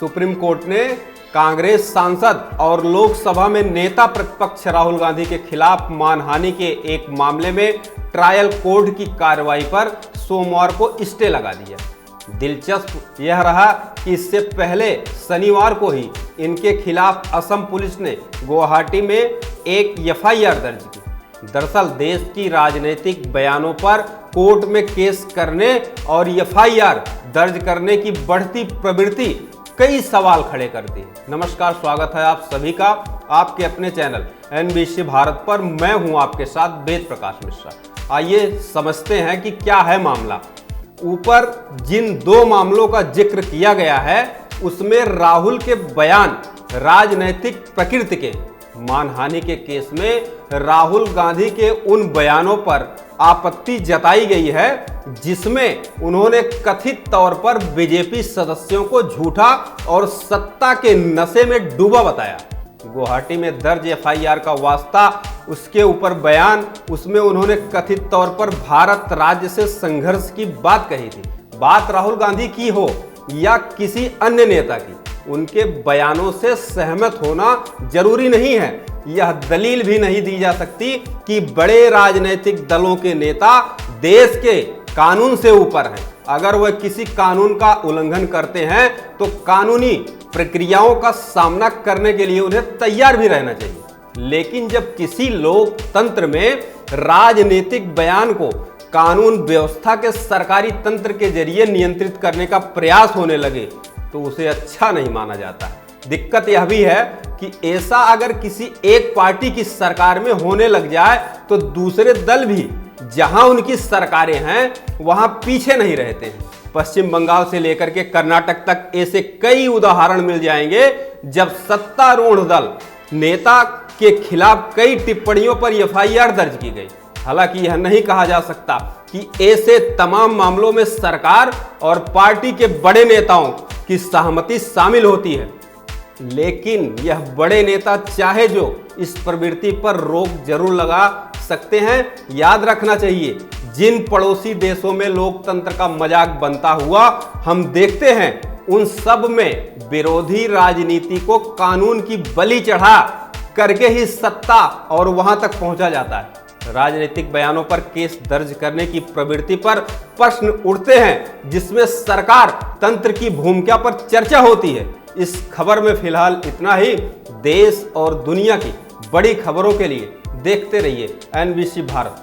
Supreme court ने कांग्रेस सांसद और लोकसभा में नेता प्रतिपक्ष राहुल गांधी के खिलाफ मानहानि के एक मामले में ट्रायल कोर्ट की कार्रवाई पर सोमवार को स्टे लगा दिया। दिलचस्प यह रहा कि इससे पहले शनिवार को ही इनके खिलाफ असम पुलिस ने गुवाहाटी में एक एफआईआर दर्ज की। दरअसल देश की राजनीतिक बयानों पर कोर्ट में केस करने और एफआईआर दर्ज करने की बढ़ती प्रवृत्ति कई सवाल खड़े करती है। नमस्कार, स्वागत है आप सभी का आपके अपने चैनल एनबीसी भारत पर। मैं हूं आपके साथ वेद प्रकाश मिश्रा। आइए समझते हैं कि क्या है मामला। ऊपर जिन दो मामलों का जिक्र किया गया है उसमें राहुल के बयान राजनैतिक प्रकृति के, मानहानि के केस में राहुल गांधी के उन बयानों पर आपत्ति जताई गई है जिसमें उन्होंने कथित तौर पर बीजेपी सदस्यों को झूठा और सत्ता के नशे में डूबा बताया। गुवाहाटी में दर्ज एफआईआर का वास्ता, उसके ऊपर बयान, उसमें उन्होंने कथित तौर पर भारत राज्य से संघर्ष की बात कही थी। बात राहुल गांधी की हो या किसी अन्य नेता की, उनके बयानों से सहमत होना जरूरी नहीं है। यह दलील भी नहीं दी जा सकती कि बड़े राजनीतिक दलों के नेता देश के कानून से ऊपर हैं। अगर वह किसी कानून का उल्लंघन करते हैं तो कानूनी प्रक्रियाओं का सामना करने के लिए उन्हें तैयार भी रहना चाहिए। लेकिन जब किसी लोकतंत्र में राजनीतिक बयान को कानून व्यवस्था के सरकारी तंत्र के जरिए नियंत्रित करने का प्रयास होने लगे तो उसे अच्छा नहीं माना जाता है। दिक्कत यह भी है कि ऐसा अगर किसी एक पार्टी की सरकार में होने लग जाए तो दूसरे दल भी जहां उनकी सरकारें हैं वहां पीछे नहीं रहते हैं। पश्चिम बंगाल से लेकर के कर्नाटक तक ऐसे कई उदाहरण मिल जाएंगे जब सत्तारूढ़ दल नेता के खिलाफ कई टिप्पणियों पर एफआईआर दर्ज की गई। हालांकि यह नहीं कहा जा सकता कि ऐसे तमाम मामलों में सरकार और पार्टी के बड़े नेताओं की सहमति शामिल होती है, लेकिन यह बड़े नेता चाहे जो इस प्रवृत्ति पर रोक जरूर लगा सकते हैं। याद रखना चाहिए, जिन पड़ोसी देशों में लोकतंत्र का मजाक बनता हुआ हम देखते हैं उन सब में विरोधी राजनीति को कानून की बलि चढ़ा करके ही सत्ता और वहां तक पहुंचा जाता है। राजनीतिक बयानों पर केस दर्ज करने की प्रवृत्ति पर प्रश्न उठते हैं जिसमें सरकार तंत्र की भूमिका पर चर्चा होती है। इस खबर में फिलहाल इतना ही। देश और दुनिया की बड़ी खबरों के लिए देखते रहिए एनबीसी भारत।